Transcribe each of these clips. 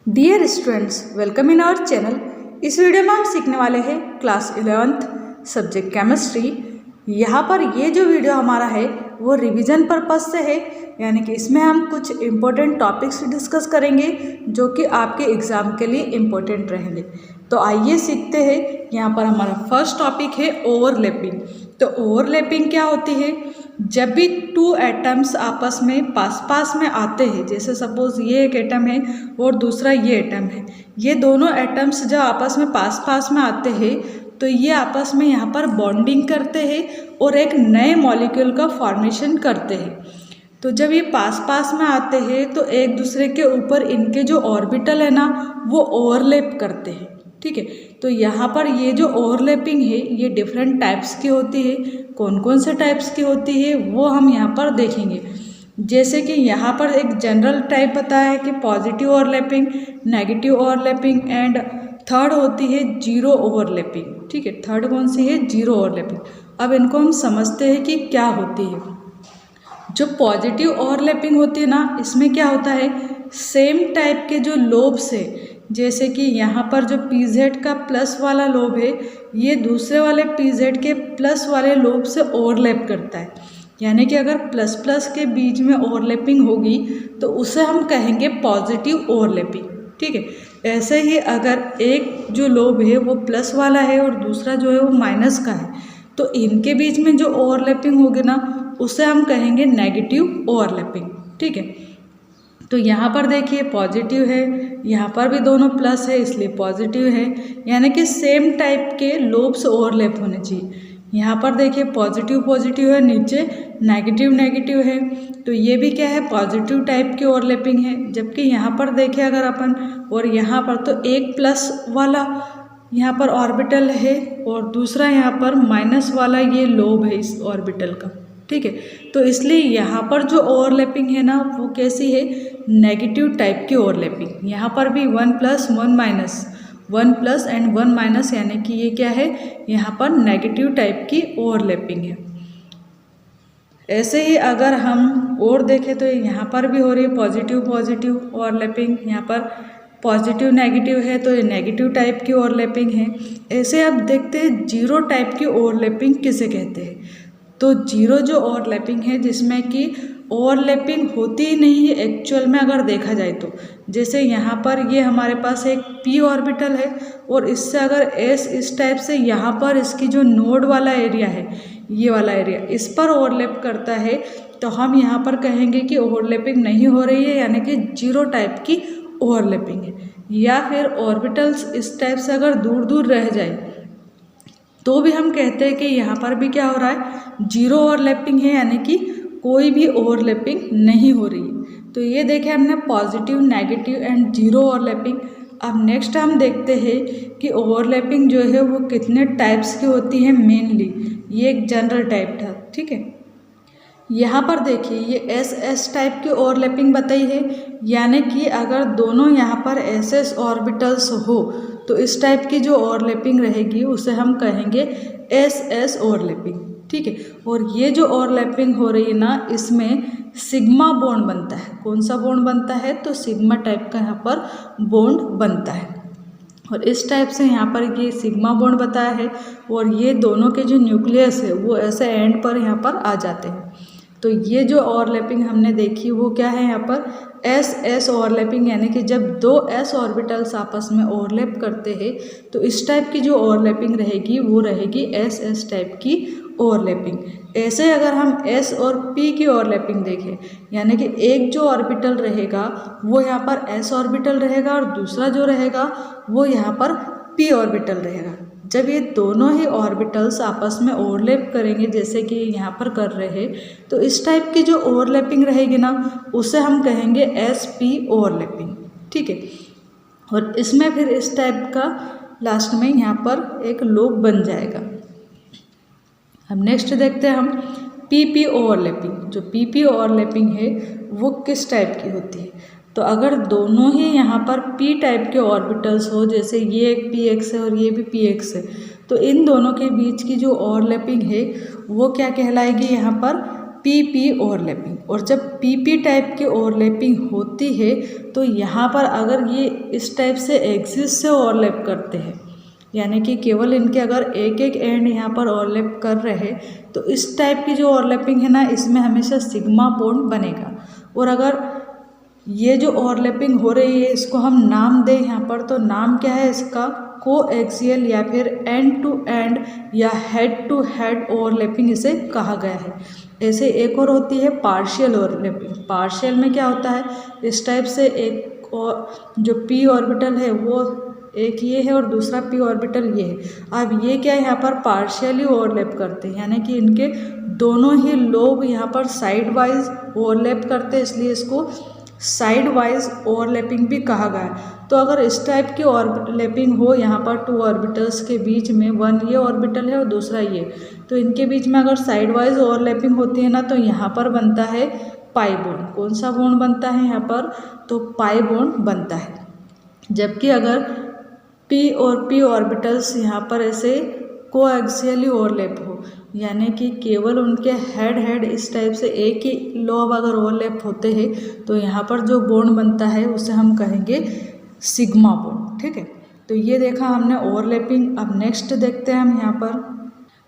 Dear students, welcome in our channel. इस video में हम सीखने वाले हैं क्लास 11th सब्जेक्ट केमिस्ट्री। यहाँ पर ये जो वीडियो हमारा है वो रिवीजन पर्पस से है, यानी कि इसमें हम कुछ इम्पोर्टेंट टॉपिक्स डिस्कस करेंगे जो कि आपके एग्ज़ाम के लिए इम्पोर्टेंट रहेंगे। तो आइए सीखते हैं। यहाँ पर हमारा फर्स्ट टॉपिक है ओवरलैपिंग। तो ओवरलैपिंग क्या होती है? जब भी टू एटम्स आपस में पास में आते हैं, जैसे सपोज ये एक एटम है और दूसरा ये एटम है, ये दोनों एटम्स जब आपस में पास में आते हैं तो ये आपस में यहाँ पर बॉन्डिंग करते हैं और एक नए मॉलिक्यूल का फॉर्मेशन करते हैं। तो जब ये पास में आते हैं तो एक दूसरे के ऊपर इनके जो ऑर्बिटल है ना वो ओवरलैप करते हैं। ठीक है, तो यहाँ पर ये जो ओवरलैपिंग है ये डिफरेंट टाइप्स की होती है। कौन कौन से टाइप्स की होती है वो हम यहाँ पर देखेंगे। जैसे कि यहाँ पर एक जनरल टाइप बताया है कि positive overlapping, negative overlapping and third होती है जीरो ओवरलैपिंग। ठीक है, थर्ड कौन सी है? Zero overlapping. अब इनको हम समझते हैं कि क्या होती है। जो पॉजिटिव ओवरलैपिंग होती है ना, इसमें क्या होता है, सेम टाइप के जो लोब्स है, जैसे कि यहाँ पर जो पीजेड का प्लस वाला लोब है ये दूसरे वाले पीजेड के प्लस वाले लोब से ओवरलैप करता है। यानी कि अगर प्लस प्लस के बीच में ओवरलैपिंग होगी तो उसे हम कहेंगे पॉजिटिव ओवरलैपिंग। ठीक है, ऐसे ही अगर एक जो लोब है वो प्लस वाला है और दूसरा जो है वो माइनस का है तो इनके बीच में जो ओवरलैपिंग होगी ना उसे हम कहेंगे नेगेटिव ओवरलैपिंग। ठीक है, तो यहाँ पर देखिए पॉजिटिव है, यहाँ पर भी दोनों प्लस है इसलिए पॉजिटिव है, यानी कि सेम टाइप के लोब्स ओवरलैप होने चाहिए। यहाँ पर देखिए पॉजिटिव है, नीचे नेगेटिव है, तो ये भी क्या है, पॉजिटिव टाइप की ओवरलैपिंग है। जबकि यहाँ पर देखें अगर अपन और यहाँ पर तो एक प्लस वाला यहाँ पर ऑर्बिटल है और दूसरा यहाँ पर माइनस वाला ये लोब है इस ऑर्बिटल का। ठीक है, तो इसलिए यहाँ पर जो ओवरलैपिंग है ना वो कैसी है, नेगेटिव टाइप की ओवरलैपिंग। यहाँ पर भी 1 + 1 - 1 प्लस एंड 1 माइनस, यानी कि ये क्या है, यहाँ पर नेगेटिव टाइप की ओवरलैपिंग है। ऐसे ही अगर हम और देखें तो यहाँ पर भी हो रही है पॉजिटिव ओवरलैपिंग, यहाँ पर पॉजिटिव नेगेटिव है तो ये नेगेटिव टाइप की ओवरलैपिंग है। ऐसे अब देखते हैं जीरो टाइप की ओवरलैपिंग किसे कहते हैं। तो जीरो जो ओवरलैपिंग है जिसमें कि ओवरलैपिंग होती ही नहीं है एक्चुअल में अगर देखा जाए तो। जैसे यहाँ पर ये हमारे पास एक p ऑर्बिटल है और इससे अगर s इस टाइप से यहाँ पर इसकी जो नोड वाला एरिया है, ये वाला एरिया इस पर ओवरलैप करता है तो हम यहाँ पर कहेंगे कि ओवरलैपिंग नहीं हो रही है, यानी कि जीरो टाइप की ओवरलैपिंग है। या फिर ऑर्बिटल्स इस टाइप से अगर दूर रह जाए तो भी हम कहते हैं कि यहाँ पर भी क्या हो रहा है, जीरो ओवरलैपिंग है, यानी कि कोई भी ओवरलैपिंग नहीं हो रही है। तो ये देखें हमने positive, negative and zero overlapping. अब नेक्स्ट हम देखते हैं कि ओवरलैपिंग जो है वो कितने टाइप्स की होती है मेनली। ये एक जनरल टाइप था। ठीक है, यहाँ पर देखिए ये एस टाइप की ओवरलैपिंग बताई है, यानी कि अगर दोनों यहाँ पर एस ऑर्बिटल्स हो तो इस टाइप की जो ओवरलैपिंग रहेगी उसे हम कहेंगे एस ओवरलैपिंग। ठीक है, और ये जो ओवरलैपिंग हो रही है ना इसमें सिग्मा बॉन्ड बनता है। कौन सा बॉन्ड बनता है? तो सिग्मा टाइप का यहाँ पर बॉन्ड बनता है। और इस टाइप से यहाँ पर ये सिग्मा बॉन्ड बताया है और ये दोनों के जो न्यूक्लियस है वो ऐसे एंड पर यहाँ पर आ जाते हैं। तो ये जो ओवरलैपिंग हमने देखी वो क्या है, यहाँ पर एस ओवरलैपिंग, यानी कि जब दो s ऑर्बिटल्स आपस में ओवरलैप करते हैं तो इस टाइप की जो ओवरलैपिंग रहेगी वो रहेगी एस टाइप की ओवरलैपिंग। ऐसे अगर हम s और p की ओवरलैपिंग देखें, यानी कि एक जो ऑर्बिटल रहेगा वो यहाँ पर s ऑर्बिटल रहेगा और दूसरा जो रहेगा वो यहाँ पर p ऑर्बिटल रहेगा। जब ये दोनों ही ऑर्बिटल्स आपस में ओवरलैप करेंगे जैसे कि यहाँ पर कर रहे हैं तो इस टाइप की जो ओवरलैपिंग रहेगी ना उसे हम कहेंगे sp ओवरलैपिंग। ठीक है, और इसमें फिर इस टाइप का लास्ट में यहाँ पर एक लोब बन जाएगा। अब नेक्स्ट देखते हैं हम pp ओवरलैपिंग। जो pp ओवरलैपिंग है वो किस टाइप की होती है? तो अगर दोनों ही यहाँ पर p टाइप के ऑर्बिटल्स हो, जैसे ये एक px है और ये भी px है, तो इन दोनों के बीच की जो ओवरलैपिंग है वो क्या कहलाएगी, यहाँ पर पी ओवरलैपिंग। और जब पी टाइप की ओवरलैपिंग होती है तो यहाँ पर अगर ये इस टाइप से एक्सिस से ओवरलैप करते हैं, यानी कि केवल इनके अगर एक एक एंड यहाँ पर ओवरलैप कर रहे हैं, तो इस टाइप की जो ओवरलैपिंग है ना, इसमें हमेशा सिग्मा बॉन्ड बनेगा। और अगर ये जो ओवरलैपिंग हो रही है इसको हम नाम दें यहाँ पर, तो नाम क्या है इसका, कोएक्सियल या फिर एंड टू एंड या हेड टू हेड ओवरलैपिंग इसे कहा गया है। ऐसे एक और होती है पार्शियल ओवरलैपिंग। पार्शियल में क्या होता है, इस टाइप से एक और जो पी ऑर्बिटल है वो एक ये है और दूसरा पी ऑर्बिटल ये है। अब ये क्या है, यहाँ पर पार्शियली ओवरलैप करते हैं, यानी कि इनके दोनों ही लोब यहाँ पर साइड वाइज ओवरलैप करते हैं, इसलिए इसको साइड वाइज ओवरलैपिंग भी कहा गया है। तो अगर इस टाइप की ओवरलैपिंग हो यहाँ पर टू ऑर्बिटल्स के बीच में, वन ये ऑर्बिटल है और दूसरा ये, तो इनके बीच में अगर साइड वाइज ओवरलैपिंग होती है ना, तो यहाँ पर बनता है पाई बॉन्ड। कौन सा बॉन्ड बनता है यहाँ पर, तो पाई बॉन्ड बनता है। जबकि अगर पी और पी ऑर्बिटल्स यहाँ पर ऐसे कोएक्सियली ओवरलैप हो, यानी कि केवल उनके हेड इस टाइप से एक ही लोब अगर ओवरलैप होते हैं, तो यहाँ पर जो बॉन्ड बनता है उसे हम कहेंगे सिग्मा बॉन्ड। ठीक है, तो ये देखा हमने ओवरलैपिंग। अब नेक्स्ट देखते हैं हम यहाँ पर,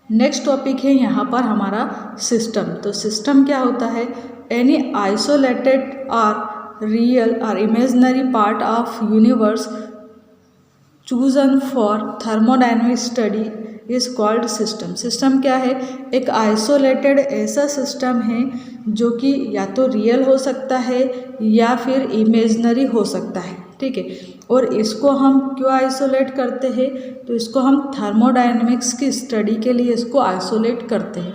नेक्स्ट टॉपिक है यहाँ पर हमारा सिस्टम। तो सिस्टम क्या होता है, एनी आइसोलेटेड और रियल और imaginary part of universe chosen for thermodynamic study is called system. System क्या है, एक आइसोलेटेड ऐसा सिस्टम है जो कि या तो रियल हो सकता है या फिर इमेजिनरी हो सकता है। ठीक है, और इसको हम क्यों आइसोलेट करते हैं, तो इसको हम थर्मोडायनेमिक्स की स्टडी के लिए इसको आइसोलेट करते हैं।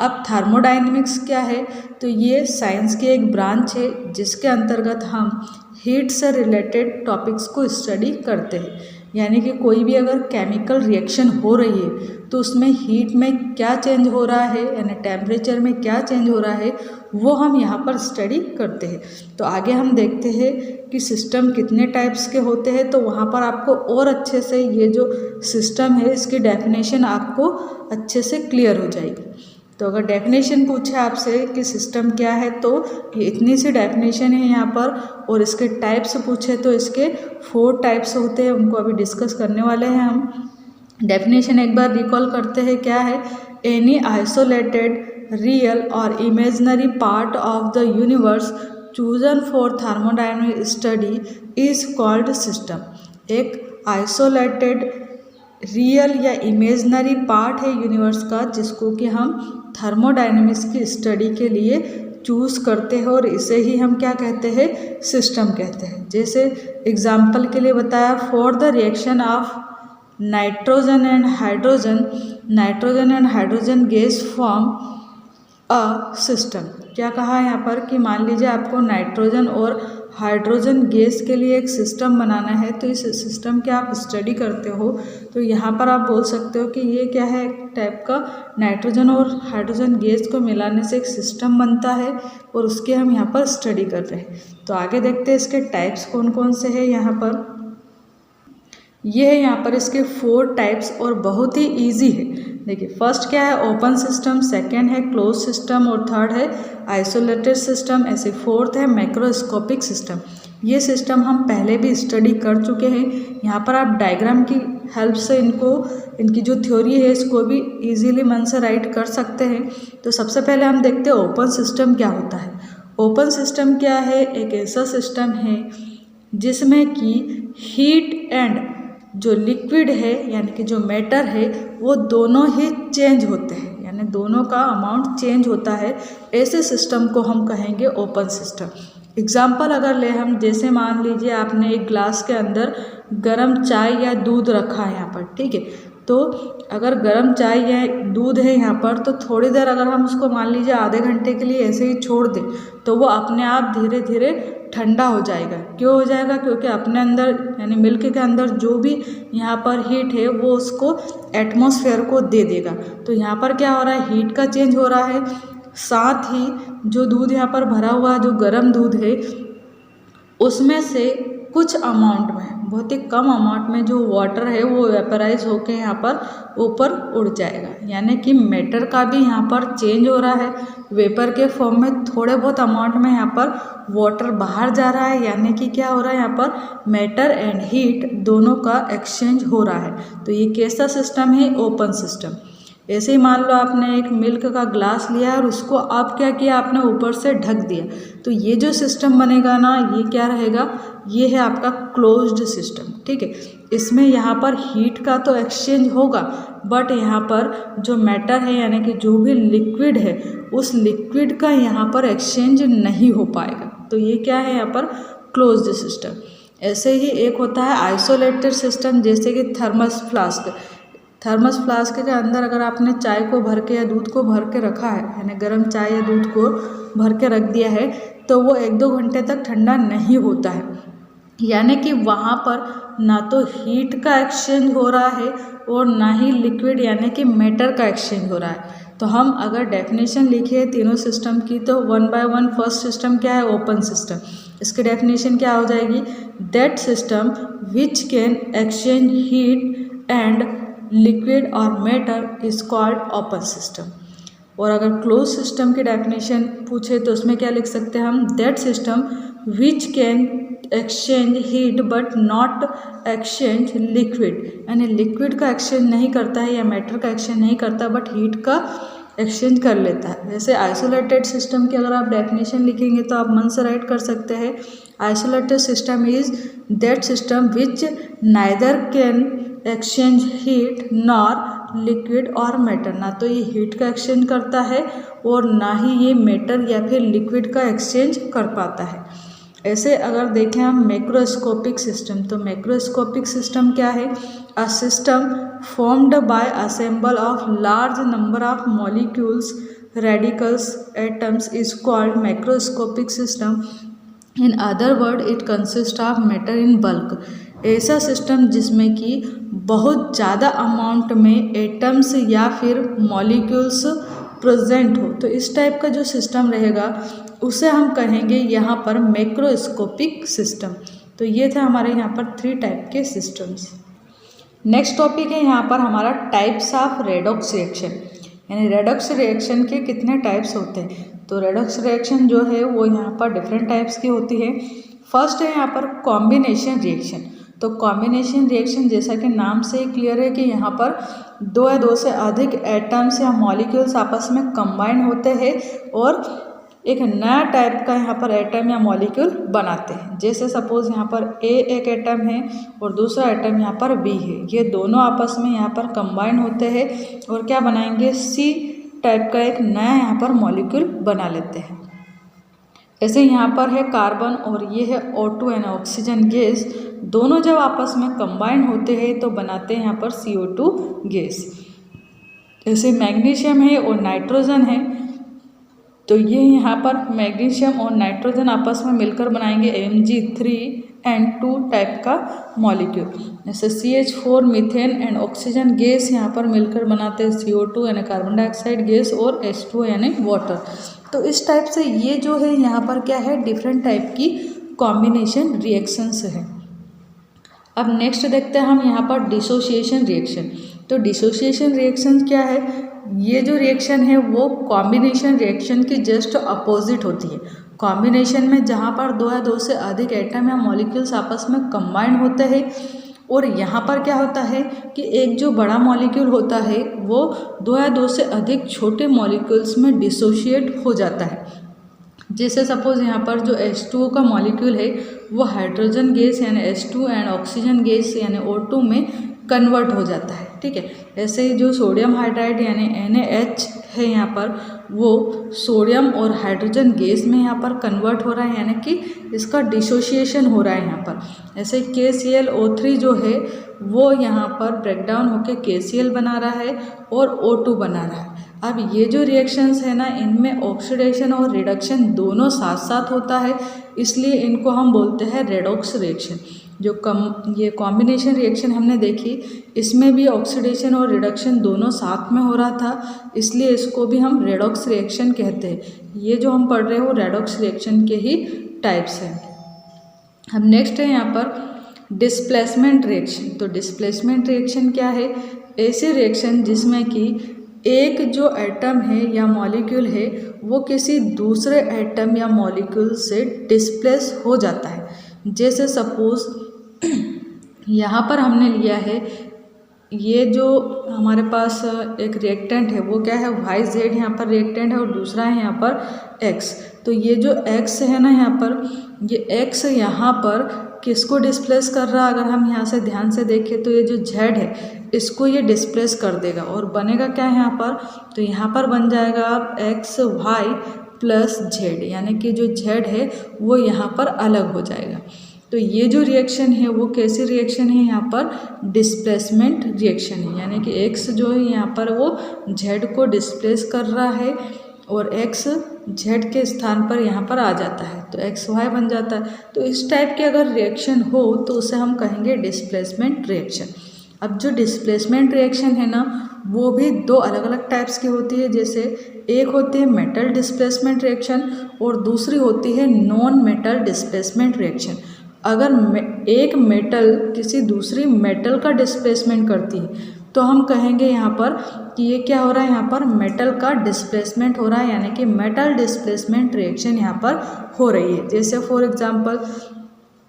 अब थर्मोडायनेमिक्स क्या है, तो ये साइंस की एक ब्रांच है जिसके अंतर्गत हम हीट से रिलेटेड टॉपिक्स को स्टडी करते हैं। यानी कि कोई भी अगर केमिकल रिएक्शन हो रही है तो उसमें हीट में क्या चेंज हो रहा है, यानी टेम्परेचर में क्या चेंज हो रहा है, वो हम यहाँ पर स्टडी करते हैं। तो आगे हम देखते हैं कि सिस्टम कितने टाइप्स के होते हैं, तो वहाँ पर आपको और अच्छे से ये जो सिस्टम है इसकी डेफिनेशन आपको अच्छे से क्लियर हो जाएगी। तो अगर डेफिनेशन पूछे आपसे कि सिस्टम क्या है, तो ये इतनी सी डेफिनेशन है यहाँ पर। और इसके टाइप्स पूछे तो इसके 4 टाइप्स होते हैं, उनको अभी डिस्कस करने वाले हैं हम। डेफिनेशन एक बार रिकॉल करते हैं, क्या है, एनी आइसोलेटेड रियल और imaginary part of the universe chosen for thermodynamic study is called system. एक आइसोलेटेड रियल या इमेजनरी पार्ट है यूनिवर्स का जिसको कि हम थर्मोडायनेमिक्स की स्टडी के लिए चूज़ करते हैं, और इसे ही हम क्या कहते हैं, सिस्टम कहते हैं। जैसे एग्जाम्पल के लिए बताया, for the reaction of nitrogen and hydrogen gas form a system. क्या कहा यहाँ पर कि मान लीजिए आपको नाइट्रोजन और हाइड्रोजन गैस के लिए एक सिस्टम बनाना है, तो इस सिस्टम की आप स्टडी करते हो, तो यहाँ पर आप बोल सकते हो कि ये क्या है, एक टाइप का नाइट्रोजन और हाइड्रोजन गैस को मिलाने से एक सिस्टम बनता है और उसके हम यहाँ पर स्टडी कर रहे हैं। तो आगे देखते हैं इसके टाइप्स कौन कौन से हैं। यहाँ पर ये है यहाँ पर इसके 4 टाइप्स और बहुत ही ईजी है। देखिए, फर्स्ट क्या है, ओपन सिस्टम, सेकंड है क्लोज सिस्टम और थर्ड है आइसोलेटेड सिस्टम, ऐसे फोर्थ है मैक्रोस्कोपिक सिस्टम। ये सिस्टम हम पहले भी स्टडी कर चुके हैं। यहाँ पर आप डायग्राम की हेल्प से इनकी जो थ्योरी है इसको भी इजीली मन से राइट कर सकते हैं। तो सबसे पहले हम देखते हैं ओपन सिस्टम क्या होता है। ओपन सिस्टम क्या है, एक ऐसा सिस्टम है जिसमें कि हीट एंड जो लिक्विड है यानी कि जो मैटर है वो दोनों ही चेंज होते हैं, यानी दोनों का अमाउंट चेंज होता है। ऐसे सिस्टम को हम कहेंगे ओपन सिस्टम। एग्जाम्पल अगर ले हम, जैसे मान लीजिए आपने एक ग्लास के अंदर गर्म चाय या दूध रखा है यहाँ पर, ठीक है, तो अगर गर्म चाय या दूध है यहाँ पर, तो थोड़ी देर अगर हम उसको मान लीजिए आधे घंटे के लिए ऐसे ही छोड़ दें तो वो अपने आप धीरे धीरे ठंडा हो जाएगा। क्यों हो जाएगा, क्योंकि अपने अंदर यानी मिल्क के अंदर जो भी यहाँ पर हीट है वो उसको एटमॉस्फेयर को दे देगा। तो यहाँ पर क्या हो रहा है, हीट का चेंज हो रहा है, साथ ही जो दूध यहाँ पर भरा हुआ जो गर्म दूध है उसमें से कुछ अमाउंट में, बहुत ही कम अमाउंट में जो वाटर है वो वेपराइज होके यहाँ पर ऊपर उड़ जाएगा। यानी कि मैटर का भी यहाँ पर चेंज हो रहा है, वेपर के फॉर्म में थोड़े बहुत अमाउंट में यहाँ पर वाटर बाहर जा रहा है। यानी कि क्या हो रहा है, यहाँ पर मैटर एंड हीट दोनों का एक्सचेंज हो रहा है। तो ये कैसा सिस्टम है, ओपन सिस्टम। ऐसे ही मान लो आपने एक मिल्क का ग्लास लिया और उसको आप क्या किया, आपने ऊपर से ढक दिया, तो ये जो सिस्टम बनेगा ना, ये क्या रहेगा, ये है आपका क्लोज्ड सिस्टम। ठीक है, इसमें यहाँ पर हीट का तो एक्सचेंज होगा, बट यहाँ पर जो मैटर है यानी कि जो भी लिक्विड है उस लिक्विड का यहाँ पर एक्सचेंज नहीं हो पाएगा। तो ये क्या है, यहाँ पर क्लोज्ड सिस्टम। ऐसे ही एक होता है आइसोलेटेड सिस्टम, जैसे कि थर्मस फ्लास्क। थर्मस फ्लास्क के अंदर अगर आपने चाय को भर के या दूध को भर के रखा है, यानी गर्म चाय या दूध को भर के रख दिया है, तो वो 1-2 घंटे तक ठंडा नहीं होता है। यानी कि वहाँ पर ना तो हीट का एक्सचेंज हो रहा है और ना ही लिक्विड यानी कि मैटर का एक्सचेंज हो रहा है। तो हम अगर डेफिनेशन लिखे तीनों सिस्टम की, तो 1 by 1 फर्स्ट सिस्टम क्या है, ओपन सिस्टम। इसकी डेफिनेशन क्या हो जाएगी, that system which can exchange heat and liquid और matter is called open system. और अगर क्लोज सिस्टम की डेफिनेशन पूछे तो उसमें क्या लिख सकते हैं हम, that system which can exchange heat but not exchange liquid, यानी लिक्विड का एक्सचेंज नहीं करता है या मैटर का एक्सचेंज नहीं करता, बट हीट का एक्सचेंज कर लेता है। वैसे आइसोलेटेड सिस्टम की अगर आप डेफिनेशन लिखेंगे तो आप मन से राइट कर सकते हैं, isolated system is that system which neither can exchange heat nor liquid और मैटर। ना तो ये हीट का एक्सचेंज करता है और ना ही ये मैटर या फिर लिक्विड का एक्सचेंज कर पाता है। ऐसे अगर देखें हम मैक्रोस्कोपिक सिस्टम, तो मैक्रोस्कोपिक सिस्टम क्या है, a system formed by assemble of large number of molecules, radicals, atoms is called macroscopic system. In other word it consist of matter in bulk. ऐसा सिस्टम जिसमें कि बहुत ज़्यादा अमाउंट में atoms या फिर मॉलिक्यूल्स प्रेजेंट हो, तो इस टाइप का जो सिस्टम रहेगा उसे हम कहेंगे यहाँ पर मैक्रोस्कोपिक सिस्टम। तो ये थे हमारे यहाँ पर 3 टाइप के सिस्टम्स। नेक्स्ट टॉपिक है यहाँ पर हमारा टाइप्स ऑफ रेडॉक्स रिएक्शन, यानी रेडॉक्स रिएक्शन के कितने टाइप्स होते हैं। तो रेडॉक्स रिएक्शन जो है वो यहाँ पर डिफरेंट टाइप्स की होती है। फर्स्ट है यहाँ पर कॉम्बिनेशन रिएक्शन। तो कॉम्बिनेशन रिएक्शन जैसा कि नाम से ही क्लियर है कि यहाँ पर 2 या 2 से अधिक एटम्स या मॉलिक्यूल्स आपस में कंबाइन होते हैं और एक नया टाइप का यहाँ पर एटम या मॉलिक्यूल बनाते हैं। जैसे सपोज यहाँ पर ए एक एटम है और दूसरा एटम यहाँ पर बी है, ये दोनों आपस में यहाँ पर कंबाइन होते हैं और क्या बनाएंगे, सी टाइप का एक नया यहाँ पर मॉलिक्यूल बना लेते हैं। ऐसे यहाँ पर है कार्बन और ये है O2 यानी ऑक्सीजन गैस, दोनों जब आपस में कंबाइन होते हैं तो बनाते हैं यहाँ पर CO2 गैस। ऐसे मैग्नीशियम है और नाइट्रोजन है, तो ये यहाँ पर मैग्नीशियम और नाइट्रोजन आपस में मिलकर बनाएंगे Mg3N2 टाइप का मॉलिक्यूल। जैसे CH4 methane and oxygen gas यहाँ पर मिलकर बनाते हैं CO2 यानी कार्बन डाइऑक्साइड गैस और H2 यानी वाटर। तो इस टाइप से ये जो है यहाँ पर क्या है, डिफरेंट टाइप की कॉम्बिनेशन रिएक्शंस है। अब नेक्स्ट देखते हैं हम यहाँ पर डिसोसिएशन रिएक्शन। तो डिसोसिएशन रिएक्शन क्या है, ये जो रिएक्शन है वो कॉम्बिनेशन रिएक्शन की जस्ट अपोजिट होती है। कॉम्बिनेशन में जहाँ पर 2 या 2 से अधिक एटम या मॉलिक्यूल्स आपस में कंबाइन होते हैं और यहाँ पर क्या होता है कि एक जो बड़ा मॉलिक्यूल होता है वो 2 या 2 से अधिक छोटे मॉलिक्यूल्स में डिसोशिएट हो जाता है। जैसे सपोज यहाँ पर जो H2O का मॉलिक्यूल है वो हाइड्रोजन गैस यानी H2 एंड ऑक्सीजन गैस यानी O2 में कन्वर्ट हो जाता है। ठीक है, ऐसे ही जो सोडियम हाइड्राइड यानी NaH है यहाँ पर वो सोडियम और हाइड्रोजन गैस में यहाँ पर कन्वर्ट हो रहा है, यानी कि इसका डिसोसिएशन हो रहा है यहाँ पर। ऐसे KClO3 जो है वो यहाँ पर ब्रेकडाउन होकर KCl बना रहा है और O2 बना रहा है। अब ये जो रिएक्शंस है ना, इनमें ऑक्सीडेशन और रिडक्शन दोनों साथ साथ होता है, इसलिए इनको हम बोलते हैं रेडॉक्स रिएक्शन। जो ये कॉम्बिनेशन रिएक्शन हमने देखी, इसमें भी ऑक्सीडेशन और रिडक्शन दोनों साथ में हो रहा था, इसलिए इसको भी हम रेडॉक्स रिएक्शन कहते हैं। ये जो हम पढ़ रहे हो रेडॉक्स रिएक्शन के ही टाइप्स हैं। अब नेक्स्ट है यहाँ पर डिस्प्लेसमेंट रिएक्शन। तो डिस्प्लेसमेंट रिएक्शन क्या है? ऐसे रिएक्शन जिसमें कि एक जो एटम है या मॉलिक्यूल है वो किसी दूसरे एटम या मॉलिक्यूल से डिस्प्लेस हो जाता है। जैसे सपोज यहाँ पर हमने लिया है, ये जो हमारे पास एक रिएक्टेंट है वो क्या है, YZ यहाँ पर रिएक्टेंट है और दूसरा है यहाँ पर X। तो ये जो X है ना यहाँ पर, ये X यहाँ पर किसको डिस्प्लेस कर रहा है? अगर हम यहाँ से ध्यान से देखें तो ये जो Z है इसको ये डिस्प्लेस कर देगा और बनेगा क्या है यहाँ पर? तो यहाँ पर बन जाएगा XY प्लस Z, यानी कि जो Z है वो यहाँ पर अलग हो जाएगा। तो ये जो रिएक्शन है वो कैसी रिएक्शन है? यहाँ पर डिस्प्लेसमेंट रिएक्शन है, यानी कि X जो है यहाँ पर वो Z को डिस्प्लेस कर रहा है और X Z के स्थान पर यहाँ पर आ जाता है, तो XY बन जाता है। तो इस टाइप के अगर रिएक्शन हो तो उसे हम कहेंगे डिस्प्लेसमेंट रिएक्शन। अब जो डिस्प्लेसमेंट रिएक्शन है ना वो भी दो अलग अलग टाइप्स की होती है। जैसे एक होती है मेटल डिस्प्लेसमेंट रिएक्शन और दूसरी होती है नॉन मेटल डिस्प्लेसमेंट रिएक्शन। अगर एक मेटल किसी दूसरी मेटल का डिस्प्लेसमेंट करती है तो हम कहेंगे यहाँ पर कि ये क्या हो रहा है, यहाँ पर मेटल का डिस्प्लेसमेंट हो रहा है, यानी कि मेटल डिस्प्लेसमेंट रिएक्शन यहाँ पर हो रही है। जैसे फॉर एग्जांपल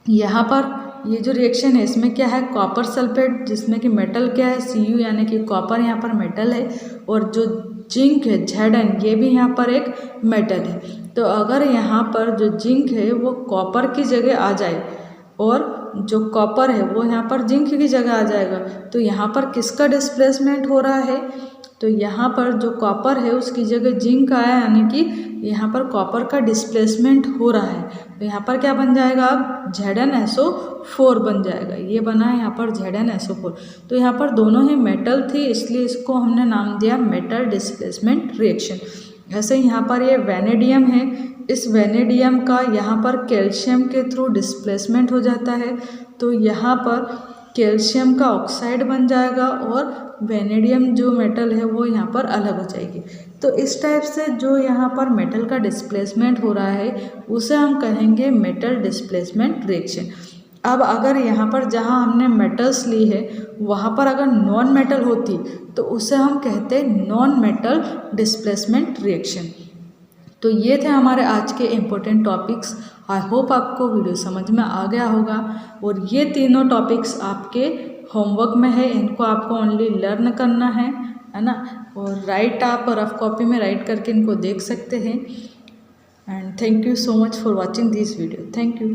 यहाँ पर ये जो रिएक्शन है इसमें क्या है, कॉपर सल्फेट, जिसमें कि मेटल क्या है Cu, यानी कि कॉपर यहाँ पर मेटल है, और जो जिंक है Zn ये भी यहाँ पर एक मेटल है। तो अगर यहाँ पर जो जिंक है वो कॉपर की जगह आ जाए और जो कॉपर है वो यहाँ पर जिंक की जगह आ जाएगा, तो यहाँ पर किसका डिस्प्लेसमेंट हो रहा है? तो यहाँ पर जो कॉपर है उसकी जगह जिंक आया, यानी कि यहाँ पर कॉपर का डिस्प्लेसमेंट हो रहा है। तो यहाँ पर क्या बन जाएगा, अब ZnSO4 बन जाएगा। ये बना है यहाँ पर ZnSO4। तो यहाँ पर दोनों ही मेटल थी, इसलिए इसको हमने नाम दिया मेटल डिस्प्लेसमेंट रिएक्शन। ऐसे यहाँ पर ये वैनेडियम है, इस वैनेडियम का यहाँ पर कैल्शियम के थ्रू डिस्प्लेसमेंट हो जाता है, तो यहाँ पर कैल्शियम का ऑक्साइड बन जाएगा और वैनेडियम जो मेटल है वो यहाँ पर अलग हो जाएगी। तो इस टाइप से जो यहाँ पर मेटल का डिस्प्लेसमेंट हो रहा है उसे हम कहेंगे मेटल डिस्प्लेसमेंट रिएक्शन। अब अगर यहाँ पर जहाँ हमने मेटल्स ली है वहाँ पर अगर नॉन मेटल होती तो उसे हम कहते हैं नॉन मेटल डिस्प्लेसमेंट रिएक्शन। तो ये थे हमारे आज के इम्पोर्टेंट टॉपिक्स। आई होप आपको वीडियो समझ में आ गया होगा, और ये तीनों टॉपिक्स आपके होमवर्क में है, इनको आपको ओनली लर्न करना है ना, और राइट आप रफ कॉपी में राइट करके इनको देख सकते हैं। And thank you so much for watching this video. Thank you.